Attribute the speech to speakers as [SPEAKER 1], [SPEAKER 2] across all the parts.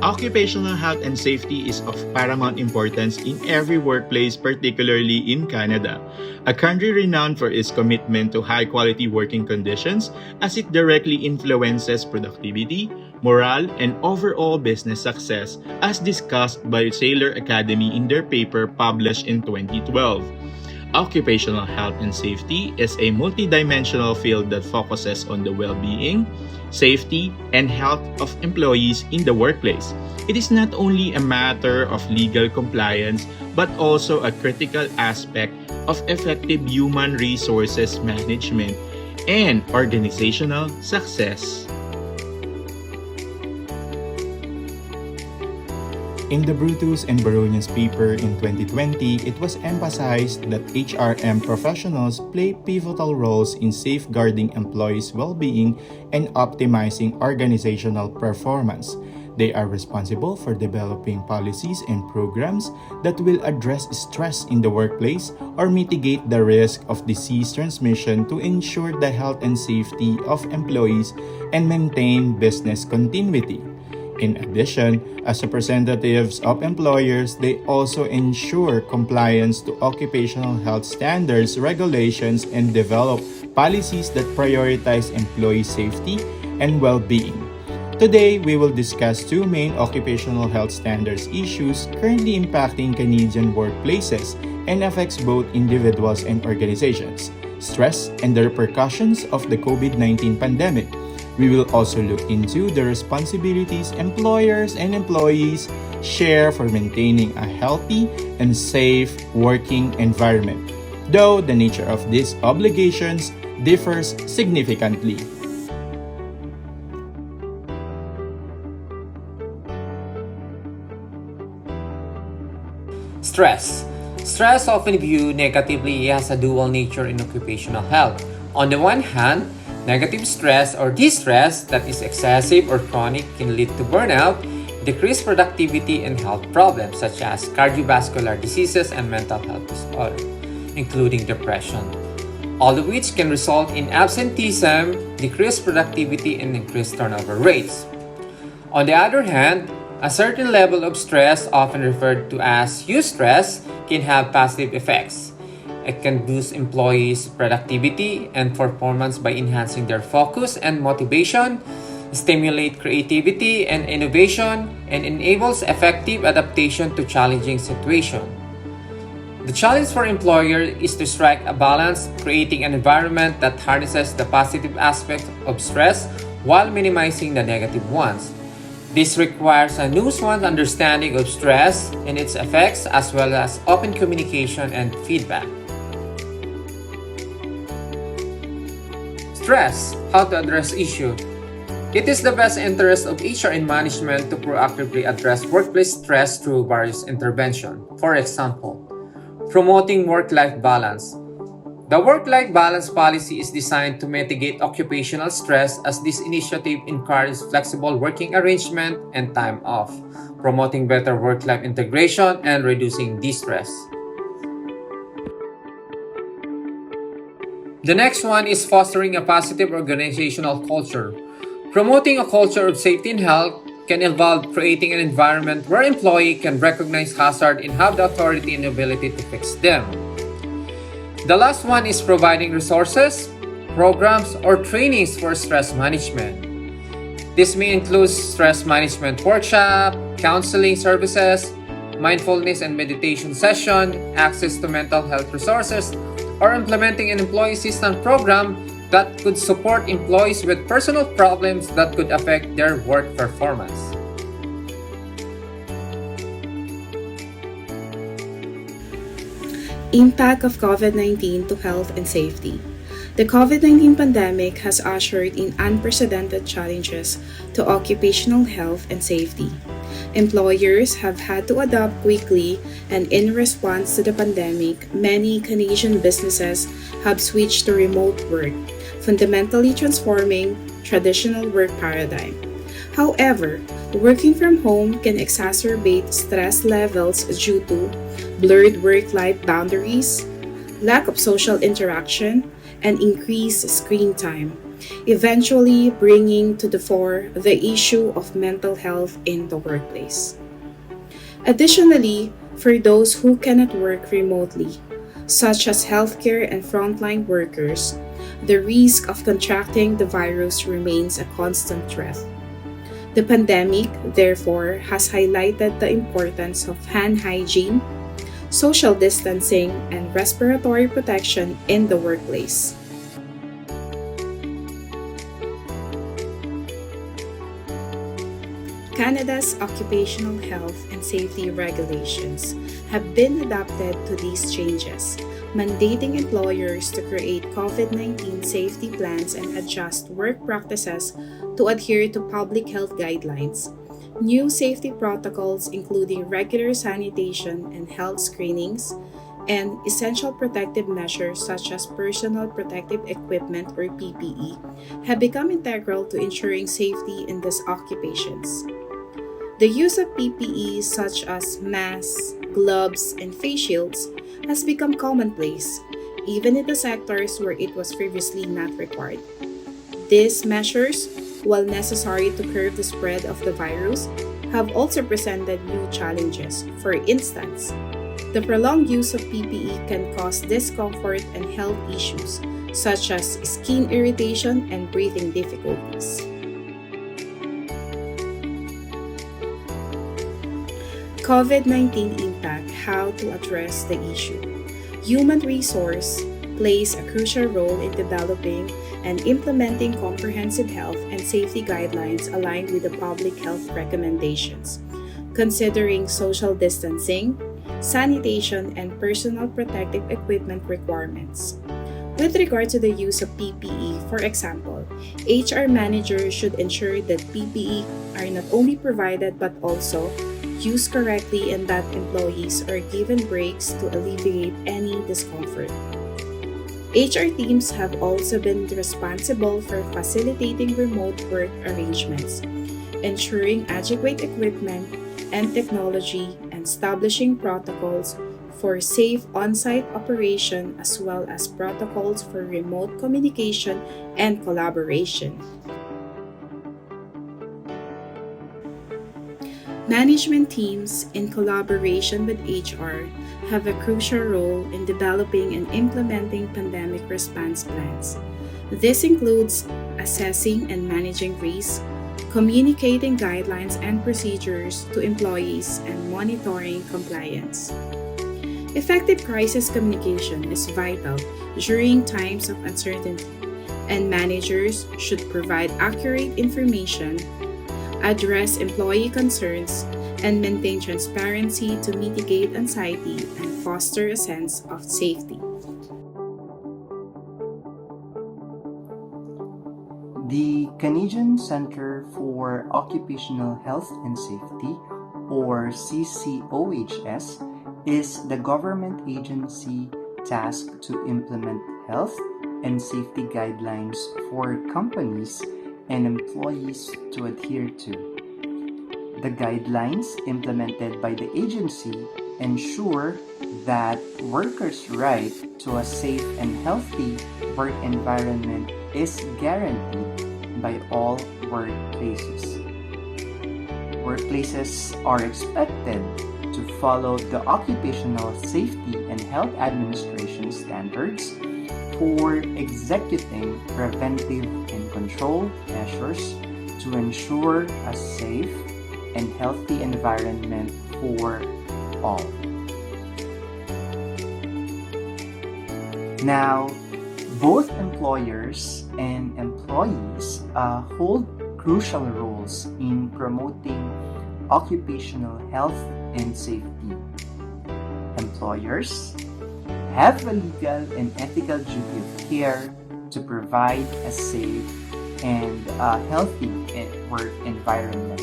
[SPEAKER 1] Occupational health and safety is of paramount importance in every workplace, particularly in Canada, a country renowned for its commitment to high-quality working conditions as it directly influences productivity, morale, and overall business success, as discussed by Saylor Academy in their paper published in 2012. Occupational health and safety is a multidimensional field that focuses on the well-being, safety, and health of employees in the workplace. It is not only a matter of legal compliance, but also a critical aspect of effective human resources management and organizational success. In the Brutus and Baronius paper in 2020, it was emphasized that HRM professionals play pivotal roles in safeguarding employees' well-being and optimizing organizational performance. They are responsible for developing policies and programs that will address stress in the workplace or mitigate the risk of disease transmission to ensure the health and safety of employees and maintain business continuity. In addition, as representatives of employers, they also ensure compliance to occupational health standards, regulations, and develop policies that prioritize employee safety and well-being. Today, we will discuss two main occupational health standards issues currently impacting Canadian workplaces and affects both individuals and organizations: stress and the repercussions of the COVID-19 pandemic. We will also look into the responsibilities employers and employees share for maintaining a healthy and safe working environment, though the nature of these obligations differs significantly.
[SPEAKER 2] Stress. Stress, often viewed negatively, has a dual nature in occupational health. On the one hand, negative stress or distress that is excessive or chronic can lead to burnout, decreased productivity, and health problems such as cardiovascular diseases and mental health disorders, including depression, all of which can result in absenteeism, decreased productivity, and increased turnover rates. On the other hand, a certain level of stress, often referred to as eustress, can have positive effects. It can boost employees' productivity and performance by enhancing their focus and motivation, stimulate creativity and innovation, and enables effective adaptation to challenging situations. The challenge for employers is to strike a balance, creating an environment that harnesses the positive aspects of stress while minimizing the negative ones. This requires a nuanced understanding of stress and its effects, as well as open communication and feedback. Stress, how to address issue. It is the best interest of HR and management to proactively address workplace stress through various interventions. For example, promoting work-life balance. The work-life balance policy is designed to mitigate occupational stress, as this initiative encourages flexible working arrangement and time off, promoting better work-life integration and reducing distress. The next one is fostering a positive organizational culture. Promoting a culture of safety and health can involve creating an environment where employees can recognize hazards and have the authority and ability to fix them. The last one is providing resources, programs, or trainings for stress management. This may include stress management workshop, counseling services, mindfulness and meditation session, access to mental health resources, or implementing an employee assistance program that could support employees with personal problems that could affect their work performance.
[SPEAKER 3] Impact of COVID-19 to health and safety. The COVID-19 pandemic has ushered in unprecedented challenges to occupational health and safety. Employers have had to adapt quickly, and in response to the pandemic, many Canadian businesses have switched to remote work, fundamentally transforming traditional work paradigm. However, working from home can exacerbate stress levels due to blurred work-life boundaries, lack of social interaction, and increased screen time. eventually bringing to the fore the issue of mental health in the workplace. Additionally, for those who cannot work remotely, such as healthcare and frontline workers, the risk of contracting the virus remains a constant threat. The pandemic, therefore, has highlighted the importance of hand hygiene, social distancing, and respiratory protection in the workplace. Canada's occupational health and safety regulations have been adapted to these changes, mandating employers to create COVID-19 safety plans and adjust work practices to adhere to public health guidelines. New safety protocols, including regular sanitation and health screenings, and essential protective measures such as personal protective equipment or PPE, have become integral to ensuring safety in these occupations. The use of PPE such as masks, gloves, and face shields has become commonplace, even in the sectors where it was previously not required. These measures, while necessary to curb the spread of the virus, have also presented new challenges. For instance, the prolonged use of PPE can cause discomfort and health issues such as skin irritation and breathing difficulties. COVID-19 impact, how to address the issue. Human resource plays a crucial role in developing and implementing comprehensive health and safety guidelines aligned with the public health recommendations, considering social distancing, sanitation, and personal protective equipment requirements. With regard to the use of PPE, for example, HR managers should ensure that PPE are not only provided but also used correctly and that employees are given breaks to alleviate any discomfort. HR teams have also been responsible for facilitating remote work arrangements, ensuring adequate equipment and technology, and establishing protocols for safe on-site operation as well as protocols for remote communication and collaboration. Management teams, in collaboration with HR, have a crucial role in developing and implementing pandemic response plans. This includes assessing and managing risk, communicating guidelines and procedures to employees, and monitoring compliance. Effective crisis communication is vital during times of uncertainty, and managers should provide accurate information, address employee concerns, and maintain transparency to mitigate anxiety and foster a sense of safety.
[SPEAKER 4] The Canadian Centre for Occupational Health and Safety, or CCOHS, is the government agency tasked to implement health and safety guidelines for companies and employees to adhere to. The guidelines implemented by the agency ensure that workers' right to a safe and healthy work environment is guaranteed by all workplaces. Workplaces are expected to follow the Occupational Safety and Health Administration standards for executing preventive and control measures to ensure a safe and healthy environment for all. Now, both employers and employees hold crucial roles in promoting occupational health and safety. Employers have a legal and ethical duty of care to provide a safe and healthy work environment.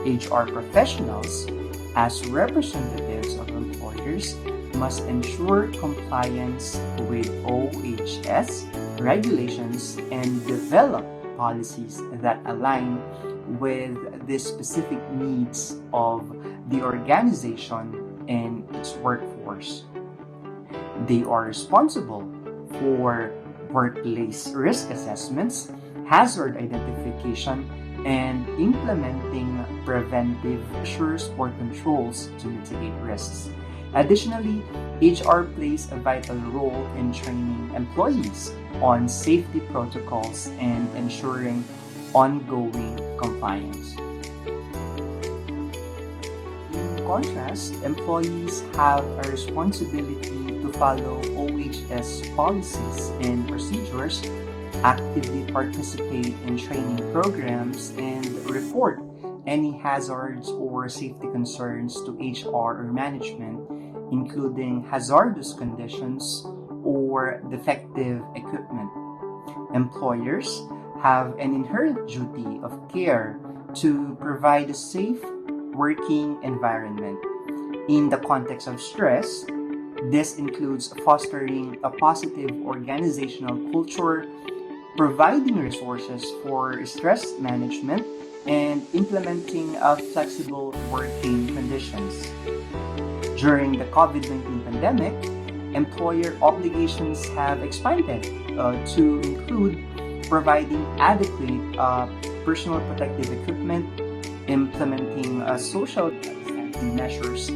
[SPEAKER 4] HR professionals, as representatives of employers, must ensure compliance with OHS regulations and develop policies that align with the specific needs of the organization and its workforce. They are responsible for workplace risk assessments, hazard identification, and implementing preventive measures or controls to mitigate risks. Additionally, HR plays a vital role in training employees on safety protocols and ensuring ongoing compliance. In contrast, employees have a responsibility to follow OHS policies and procedures, actively participate in training programs, and report any hazards or safety concerns to HR or management, including hazardous conditions or defective equipment. Employers have an inherent duty of care to provide a safe working environment. In the context of stress, this includes fostering a positive organizational culture, providing resources for stress management, and implementing flexible working conditions. During the COVID-19 pandemic, employer obligations have expanded to include providing adequate personal protective equipment, implementing social distancing measures,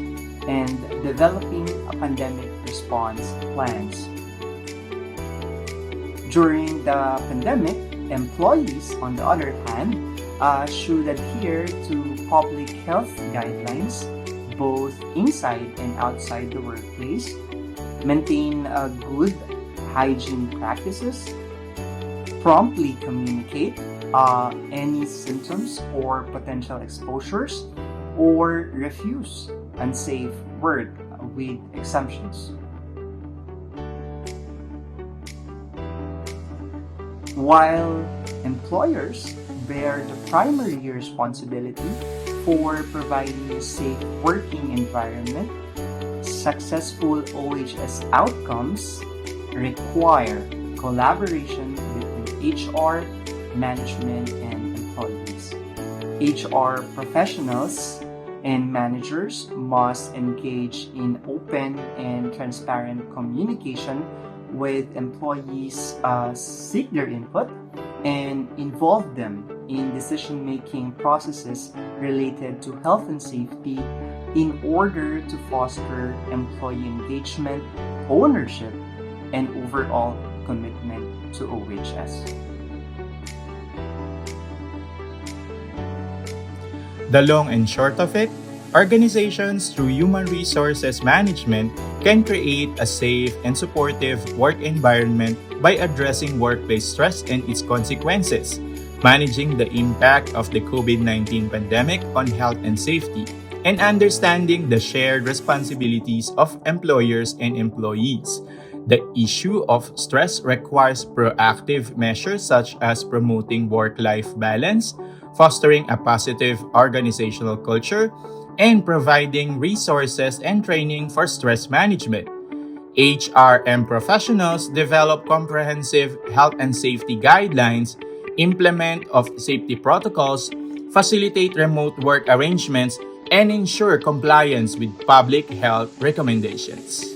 [SPEAKER 4] and developing pandemic response plans. During the pandemic, employees, on the other hand, should adhere to public health guidelines both inside and outside the workplace, maintain good hygiene practices, promptly communicate any symptoms or potential exposures, or refuse unsafe work with exemptions. While employers bear the primary responsibility for providing a safe working environment, successful OHS outcomes require collaboration between HR, management, and employees. HR professionals and managers must engage in open and transparent communication with employees, seek their input, and involve them in decision-making processes related to health and safety in order to foster employee engagement, ownership, and overall commitment to OHS.
[SPEAKER 1] The long and short of it, organizations through human resources management can create a safe and supportive work environment by addressing workplace stress and its consequences, managing the impact of the COVID-19 pandemic on health and safety, and understanding the shared responsibilities of employers and employees. The issue of stress requires proactive measures such as promoting work-life balance, fostering a positive organizational culture, and providing resources and training for stress management. HRM professionals develop comprehensive health and safety guidelines, implement of safety protocols, facilitate remote work arrangements, and ensure compliance with public health recommendations.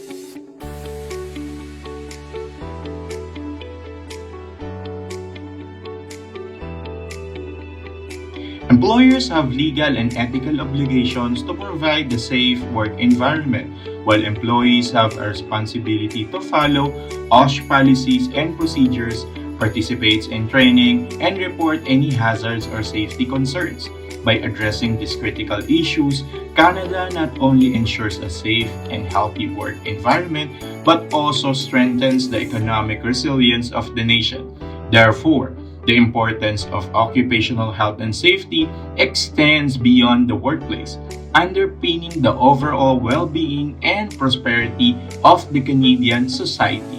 [SPEAKER 1] Employers have legal and ethical obligations to provide a safe work environment, while employees have a responsibility to follow OSH policies and procedures, participate in training, and report any hazards or safety concerns. By addressing these critical issues, Canada not only ensures a safe and healthy work environment, but also strengthens the economic resilience of the nation. Therefore, the importance of occupational health and safety extends beyond the workplace, underpinning the overall well-being and prosperity of the Canadian society.